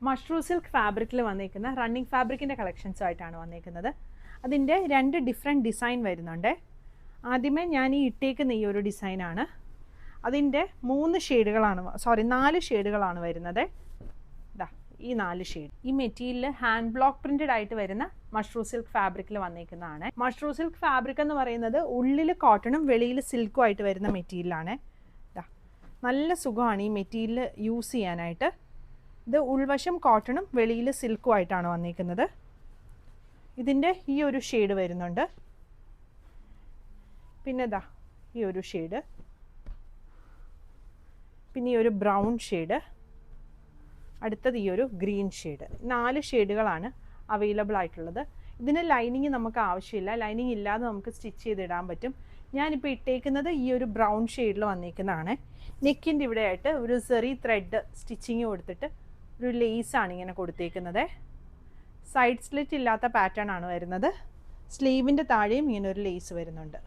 Mushroom silk ഫാബ്രിക്കിൽ വന്നിരിക്കുന്ന running ഫാബ്രിക്കിൻ്റെ കളക്ഷൻസുമായിട്ടാണ് വന്നിരിക്കുന്നത്. അതിൻ്റെ 2 ഡിഫറെൻറ്റ് ഡിസൈൻ വരുന്നുണ്ട്. ആദ്യമേ ഞാൻ ഈ ഇട്ടേക്കുന്ന ഈ ഒരു ഡിസൈനാണ്. അതിൻ്റെ 4 ഷെയ്ഡുകളാണ് വരുന്നത്. ഇതാ ഈ 4 ഷെയ്ഡ്. ഈ മെറ്റീരിയൽ ഹാൻഡ് ബ്ലോക്ക് പ്രിൻറ്റഡ് ആയിട്ട് വരുന്ന മഷ്റൂം സിൽക്ക് ഫാബ്രിക്കിൽ വന്നിരിക്കുന്നതാണ്. മഷ്റൂം സിൽക്ക് ഫാബ്രിക് എന്ന് പറയുന്നത് ഉള്ളിൽ കോട്ടണും വെളിയിൽ സിൽക്കും ആയിട്ട് വരുന്ന മെറ്റീരിയലാണ്. ഇതാ നല്ല സുഖമാണ് ഈ മെറ്റീരിയൽ യൂസ് ചെയ്യാനായിട്ട്. ഇത് ഉൾവശം കോട്ടണും വെളിയിൽ സിൽക്കും ആയിട്ടാണ് വന്നിരിക്കുന്നത്. ഇതിൻ്റെ ഈ ഒരു ഷെയ്ഡ് വരുന്നുണ്ട്. പിന്നെ ഇതാ ഈ ഒരു ഷെയ്ഡ്, പിന്നെ ഈ ഒരു ബ്രൗൺ ഷെയ്ഡ്, അടുത്തത് ഈ ഒരു ഗ്രീൻ ഷെയ്ഡ്. 4 ഷെയ്ഡുകളാണ് അവൈലബിൾ ആയിട്ടുള്ളത്. ഇതിന് ലൈനിങ് നമുക്ക് ആവശ്യമില്ല. ലൈനിങ് ഇല്ലാതെ നമുക്ക് സ്റ്റിച്ച് ചെയ്തിടാൻ പറ്റും. ഞാനിപ്പോൾ ഇട്ടേക്കുന്നത് ഈ ഒരു ബ്രൗൺ ഷെയ്ഡിൽ വന്നിരിക്കുന്നതാണ്. നെക്കിൻ്റെ ഇവിടെ ആയിട്ട് ഒരു സെറി ത്രെഡ് സ്റ്റിച്ചിങ് കൊടുത്തിട്ട് ഒരു ലേസാണ് ഇങ്ങനെ കൊടുത്തേക്കുന്നത്. സൈഡ് സ്ലിറ്റ് ഇല്ലാത്ത പാറ്റേൺ ആണ് വരുന്നത്. സ്ലീവിൻ്റെ താഴെയും ഇങ്ങനെ ഒരു ലേസ് വരുന്നുണ്ട്.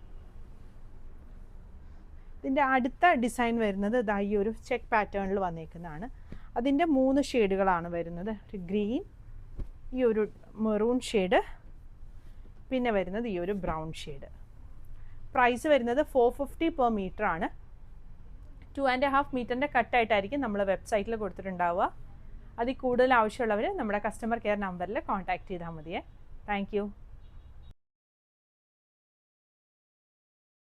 ഇതിൻ്റെ അടുത്ത ഡിസൈൻ വരുന്നത് ഇതാ ഈ ഒരു ചെക്ക് പാറ്റേണിൽ വന്നേക്കുന്നതാണ്. അതിൻ്റെ 3 ഷെയ്ഡുകളാണ് വരുന്നത്. ഒരു ഗ്രീൻ, ഈ ഒരു മെറൂൺ ഷെയ്ഡ്, പിന്നെ വരുന്നത് ഈ ഒരു ബ്രൗൺ ഷെയ്ഡ്. പ്രൈസ് വരുന്നത് 450 പെർ മീറ്റർ ആണ്. 2.5 മീറ്ററിൻ്റെ കട്ടായിട്ടായിരിക്കും നമ്മൾ വെബ്സൈറ്റിൽ കൊടുത്തിട്ടുണ്ടാവുക. അതിൽ കൂടുതൽ ആവശ്യമുള്ളവർ നമ്മുടെ കസ്റ്റമർ കെയർ നമ്പറിൽ കോൺടാക്റ്റ് ചെയ്താൽ മതിയേ. Thank you.